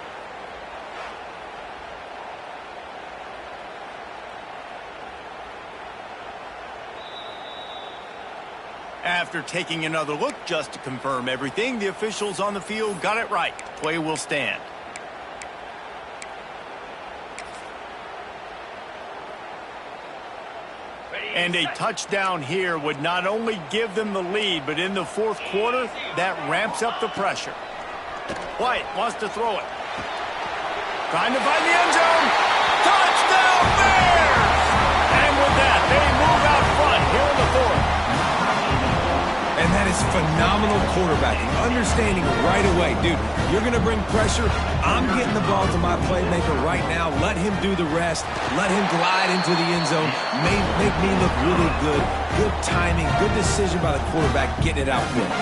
After taking another look just to confirm everything, the officials on the field got it right. Play will stand. And a touchdown here would not only give them the lead, but in the fourth quarter, that ramps up the pressure. White wants to throw it. Trying to find the end zone. Touchdown Bears! And with that, they move out front here in the fourth. And that is phenomenal quarterbacking. Understanding right away, dude, you're going to bring pressure. I'm getting the ball to my playmaker right now. Let him do the rest. Let him glide into the end zone. Make me look really good. Good timing. Good decision by the quarterback getting it out quick.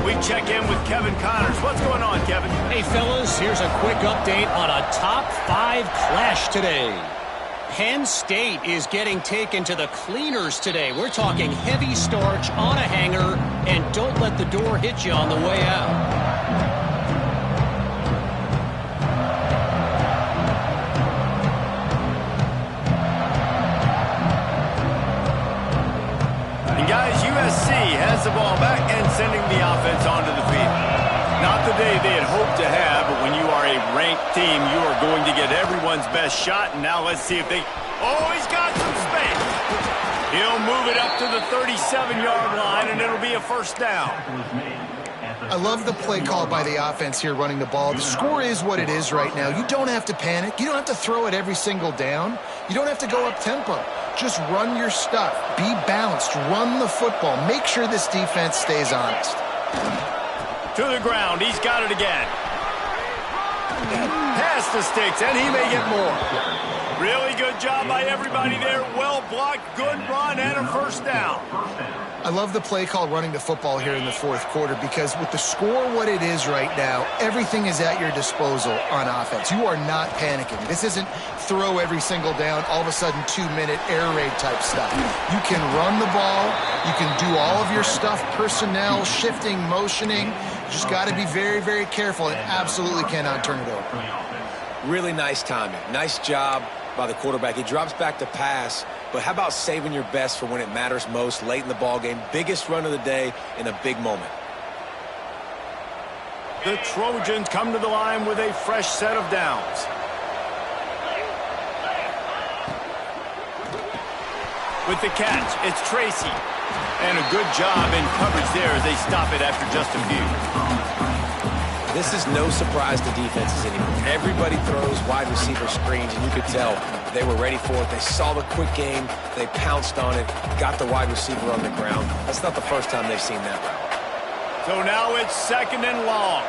We check in with Kevin Connors. What's going on, Kevin? Hey, fellas, here's a quick update on a top 5 clash today. Penn State is getting taken to the cleaners today. We're talking heavy starch on a hanger, and don't let the door hit you on the way out. And guys, USC has the ball back and sending the offense onto the field. Not the day they had hoped to have, but when you are a ranked team, you are going to get everyone's best shot. And now let's see if they... Oh, he's got some space. He'll move it up to the 37-yard line, and it'll be a first down. I love the play call by the offense here running the ball. The score is what it is right now. You don't have to panic. You don't have to throw it every single down. You don't have to go up tempo. Just run your stuff. Be balanced. Run the football. Make sure this defense stays honest. To the ground. He's got it again. Pass the sticks, and he may get more. Really good job by everybody there. Well blocked, good run, and a first down. I love the play call running the football here in the fourth quarter because with the score what it is right now, everything is at your disposal on offense. You are not panicking. This isn't throw every single down, all of a sudden 2-minute air raid type stuff. You can run the ball. You can do all of your stuff, personnel, shifting, motioning. You just got to be very, very careful and absolutely cannot turn it over. Really nice timing. Nice job by the quarterback. He drops back to pass, but how about saving your best for when it matters most late in the ball game? Biggest run of the day in a big moment. The Trojans come to the line with a fresh set of downs. With the catch, it's Tracy. And a good job in coverage there as they stop it after just a few. This is no surprise to defenses anymore. Everybody throws wide receiver screens, and you could tell they were ready for it. They saw the quick game. They pounced on it, got the wide receiver on the ground. That's not the first time they've seen that route. So now it's second and long.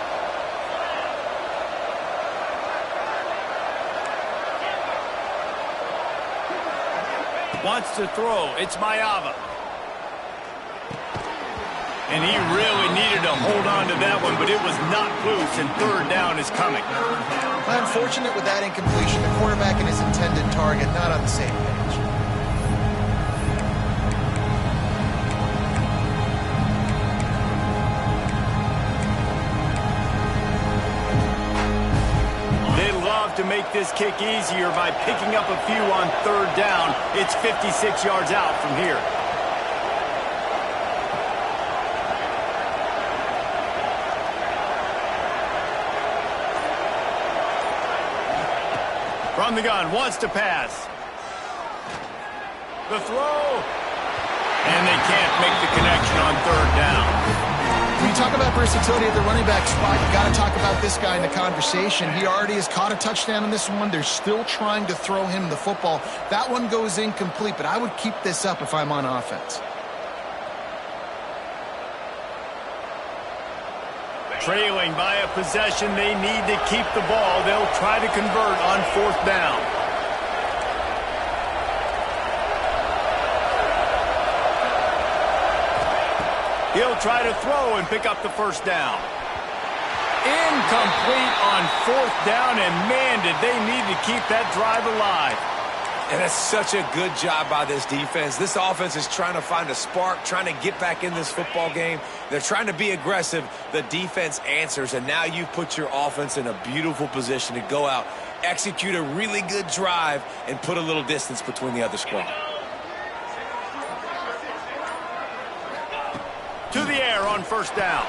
Wants to throw. It's Mayava. And he really needed to hold on to that one, but it was not loose, and third down is coming. Unfortunate with that incompletion. The quarterback and his intended target not on the same page. They love to make this kick easier by picking up a few on third down. It's 56 yards out from here. From the gun, wants to pass. The throw. And they can't make the connection on third down. When you talk about versatility at the running back spot, you got to talk about this guy in the conversation. He already has caught a touchdown in this one. They're still trying to throw him the football. That one goes incomplete, but I would keep this up if I'm on offense. Trailing by a possession, they need to keep the ball. They'll try to convert on fourth down. He'll try to throw and pick up the first down. Incomplete on fourth down, and man, did they need to keep that drive alive. And it's such a good job by this defense. This offense is trying to find a spark, trying to get back in this football game. They're trying to be aggressive. The defense answers, and now you put your offense in a beautiful position to go out, execute a really good drive, and put a little distance between the other squad. To the air on first down.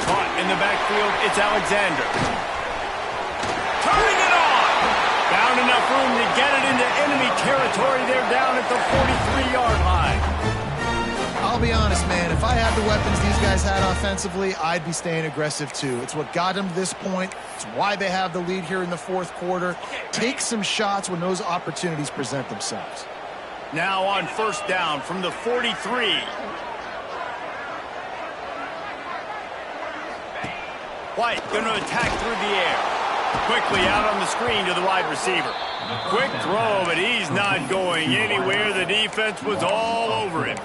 Caught in the backfield, it's Alexander. Turning it on! Found enough room to get it into enemy territory. They're down at the 43-yard line. I'll be honest, man. If I had the weapons these guys had offensively, I'd be staying aggressive too. It's what got them to this point. It's why they have the lead here in the fourth quarter. Take some shots when those opportunities present themselves. Now on first down from the 43. White going to attack through the air. Quickly out on the screen to the wide receiver. Quick throw, but he's not going anywhere. The defense was all over him.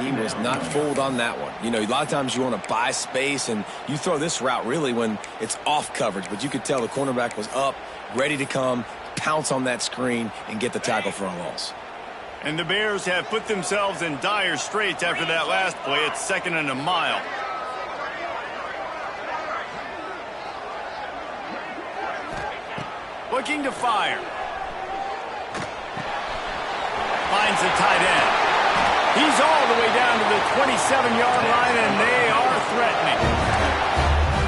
He was not fooled on that one. You know, a lot of times you want to buy space, and you throw this route really when it's off coverage. But you could tell the cornerback was up, ready to come, pounce on that screen, and get the tackle for a loss. And the Bears have put themselves in dire straits after that last play. It's 2nd and a mile. Looking to fire. Finds the tight end. He's all the way down to the 27-yard line, and they are threatening.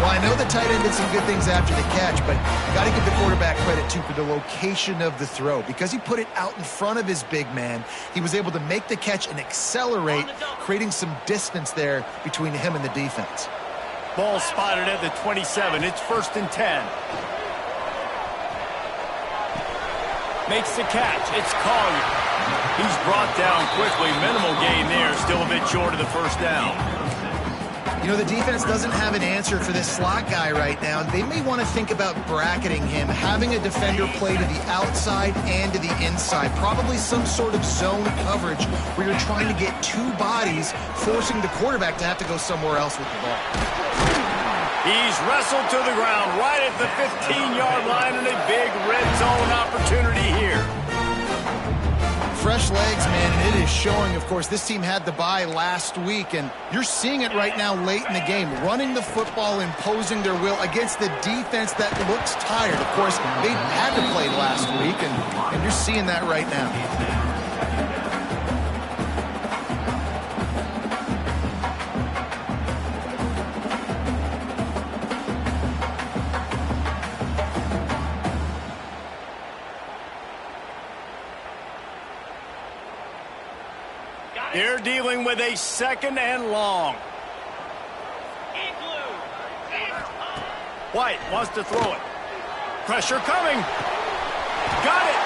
Well, I know the tight end did some good things after the catch, but you got to give the quarterback credit, too, for the location of the throw. Because he put it out in front of his big man, he was able to make the catch and accelerate, creating some distance there between him and the defense. Ball spotted at the 27. It's 1st and 10. Makes the catch. It's Collier. He's brought down quickly. Minimal gain there. Still a bit short of the first down. You know, the defense doesn't have an answer for this slot guy right now. They may want to think about bracketing him, having a defender play to the outside and to the inside. Probably some sort of zone coverage where you're trying to get two bodies, forcing the quarterback to have to go somewhere else with the ball. He's wrestled to the ground right at the 15-yard line, and a big red zone opportunity here. Fresh legs, man, and it is showing. Of course, this team had the bye last week, and you're seeing it right now late in the game. Running the football, imposing their will against the defense that looks tired. Of course, they had to play last week, and you're seeing that right now. They're dealing with a 2nd and long. White wants to throw it. Pressure coming. Got it.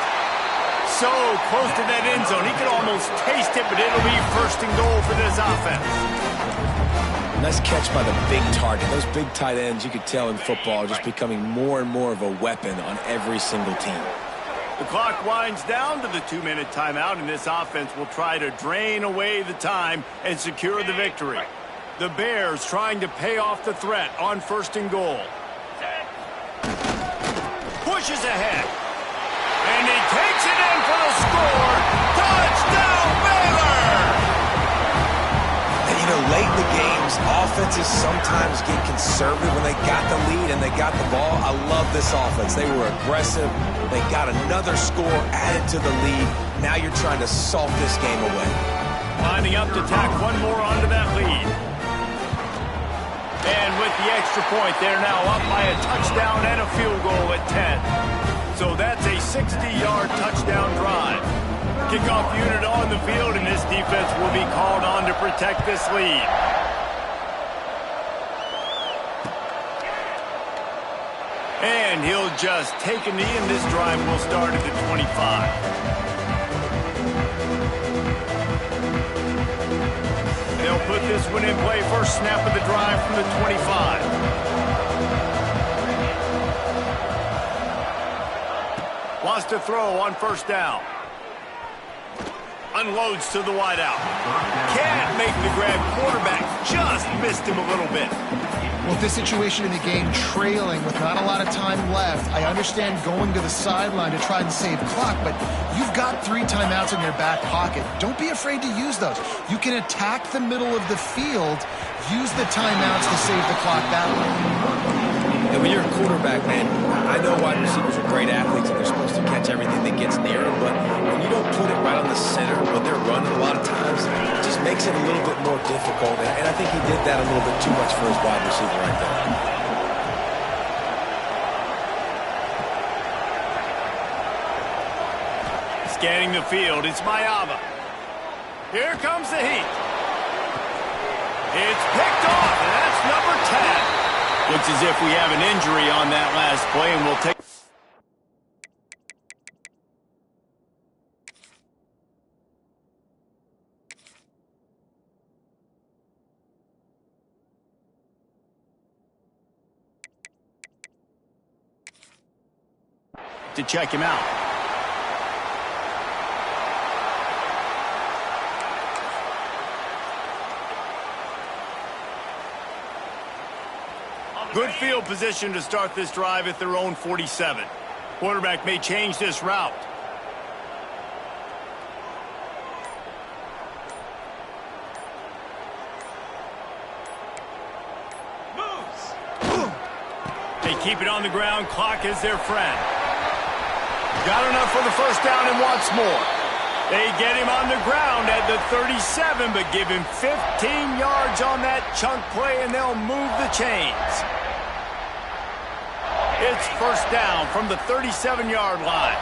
So close to that end zone. He could almost taste it, but it'll be 1st and goal for this offense. Nice catch by the big target. Those big tight ends, you could tell in football, are just becoming more and more of a weapon on every single team. The clock winds down to the 2-minute timeout, and this offense will try to drain away the time and secure the victory. The Bears trying to pay off the threat on 1st and goal. Pushes ahead. And he takes it in for the score. Touchdown, Baylor! And you know, late in the games, offenses sometimes get conservative when they got the lead and they got the ball. I love this offense. They were aggressive. They got another score added to the lead. Now you're trying to salt this game away. Lining up to tack one more onto that lead. And with the extra point, they're now up by a touchdown and a field goal at 10. So that's a 60-yard touchdown drive. Kickoff unit on the field, and this defense will be called on to protect this lead. And he'll just take a knee, and this drive will start at the 25. They'll put this one in play. First snap of the drive from the 25. Wants to throw on 1st down. Unloads to the wideout. Can't make the grab. Quarterback just missed him a little bit. Well, this situation in the game, trailing with not a lot of time left, I understand going to the sideline to try and save clock, but you've got 3 timeouts in your back pocket. Don't be afraid to use those. You can attack the middle of the field, use the timeouts to save the clock that way. And when you're a quarterback, man, I know wide receivers are great athletes and they're supposed to catch everything that gets near them, but when you don't put it right on the center when they're running a lot of times, it just makes it it a little bit more difficult, and I think he did that a little bit too much for his wide receiver right there. Scanning the field, it's Mayava. Here comes the heat. It's picked off, and that's number 10. Looks as if we have an injury on that last play, and we'll take... to check him out. Good field position to start this drive at their own 47. Quarterback may change this route. They keep it on the ground. Clock is their friend. Got enough for the first down and wants more. They get him on the ground at the 37, but give him 15 yards on that chunk play, and they'll move the chains. It's first down from the 37-yard line.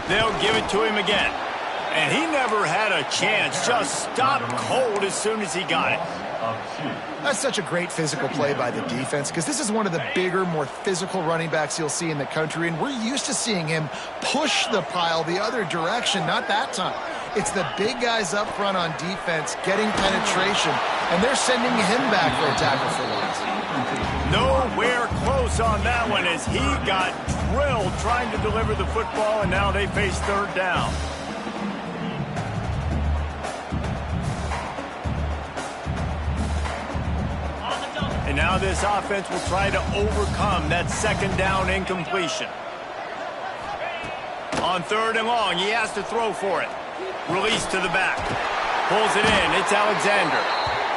They'll give it to him again. And he never had a chance. Just stopped cold as soon as he got it. That's such a great physical play by the defense because this is one of the bigger, more physical running backs you'll see in the country, and we're used to seeing him push the pile the other direction. Not that time. It's the big guys up front on defense getting penetration, and they're sending him back for a tackle for loss. Nowhere close on that one as he got drilled trying to deliver the football, and now they face third down. And now this offense will try to overcome that second down incompletion. On third and long, he has to throw for it. Release to the back. Pulls it in. It's Alexander.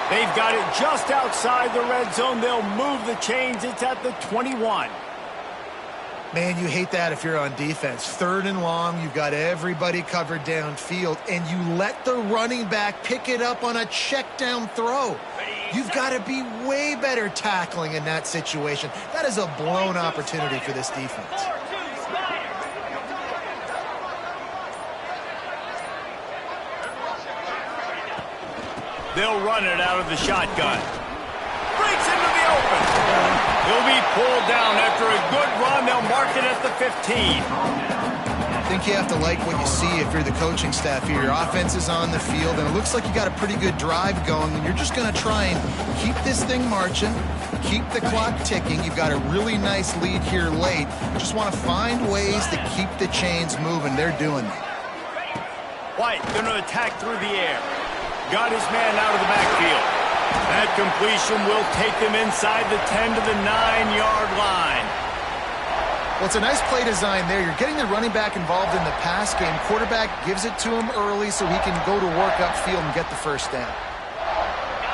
They've got it just outside the red zone. They'll move the chains. It's at the 21. Man, you hate that if you're on defense. Third and long, you've got everybody covered downfield, and you let the running back pick it up on a check down throw. You've got to be way better tackling in that situation. That is a blown opportunity for this defense. They'll run it out of the shotgun. Breaks into the open. He'll be pulled down after a good run. They'll mark it at the 15. I think you have to like what you see if you're the coaching staff here. Your offense is on the field, and it looks like you got a pretty good drive going, and you're just going to try and keep this thing marching, keep the clock ticking. You've got a really nice lead here late. Just want to find ways to keep the chains moving. They're doing that. White going to attack through the air. Got his man out of the backfield. That completion will take them inside the 10 to the 9-yard line. Well, it's a nice play design there. You're getting the running back involved in the pass game. Quarterback gives it to him early so he can go to work upfield and get the first down.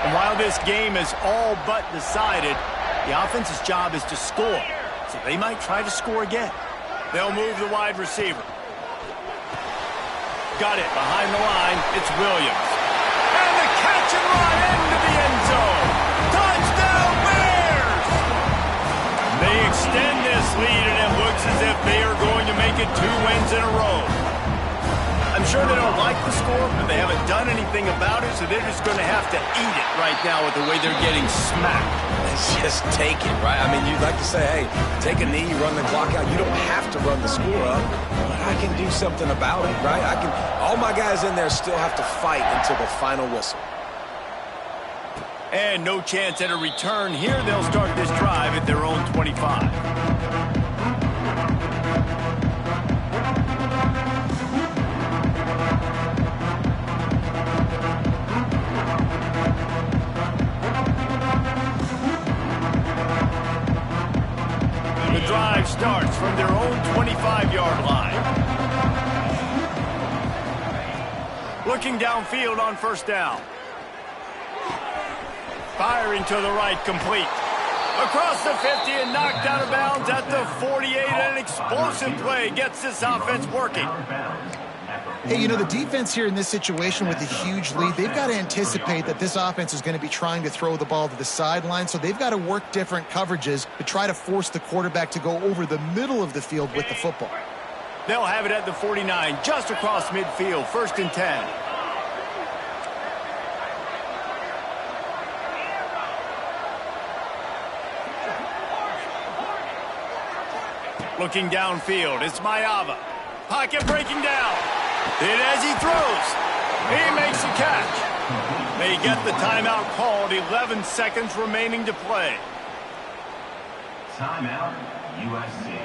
And while this game is all but decided, the offense's job is to score. So they might try to score again. They'll move the wide receiver. Got it behind the line. It's Williams. And the catch and run into the end zone. Touchdown Bears! They extend this lead, and it looks as if they are going to make it 2 wins in a row. I'm sure they don't like the score, but they haven't done anything about it, so they're just going to have to eat it right now with the way they're getting smacked. Just take it, right? I mean, you'd like to say, hey, take a knee, run the clock out. You don't have to run the score up, but I can do something about it, right? All my guys in there still have to fight until the final whistle. And no chance at a return here. They'll start this drive at their own 25. The drive starts from their own 25-yard line. Looking downfield on first down. Firing to the right, complete. Across the 50 and knocked out of bounds at the 48. An explosive play gets this offense working. Hey, you know, the defense here in this situation with a huge lead, they've got to anticipate that this offense is going to be trying to throw the ball to the sideline, so they've got to work different coverages to try to force the quarterback to go over the middle of the field with the football. They'll have it at the 49, just across midfield, 1st and 10. Looking downfield, it's Mayava. Pocket breaking down. Hit as he throws. He makes a catch. They get the timeout called. 11 seconds remaining to play. Timeout, USC.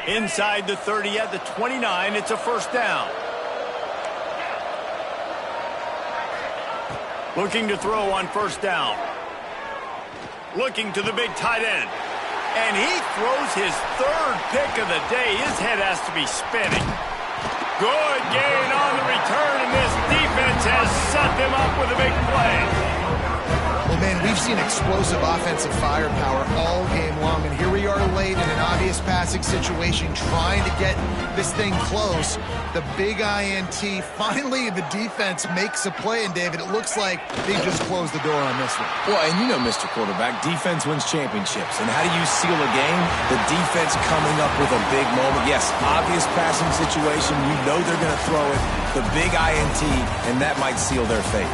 Inside the 30 at the 29, it's a 1st down. Looking to throw on 1st down. Looking to the big tight end. And he throws his 3rd pick of the day. His head has to be spinning. Good gain on the return, and this defense has set them up with a big play. Well, man, we've seen explosive offensive firepower all game long, and here we are late in an obvious passing situation trying to get this thing close. The big INT. Finally, the defense makes a play, and David, it looks like they just closed the door on this one. Well, and you know, Mr. Quarterback, defense wins championships. And how do you seal a game? The defense coming up with a big moment. Yes, obvious passing situation. You know they're going to throw it. The big INT, and that might seal their fate.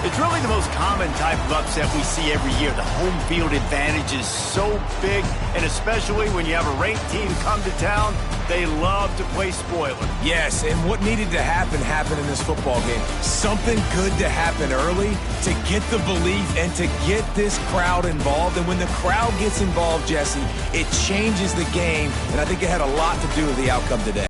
It's really the most common type of upset we see every year. The home field advantage is so big, and especially when you have a ranked team come to town, they love to play spoiler. Yes, and what needed to happen happened in this football game. Something good to happen early to get the belief and to get this crowd involved. And when the crowd gets involved, Jesse, it changes the game, and I think it had a lot to do with the outcome today.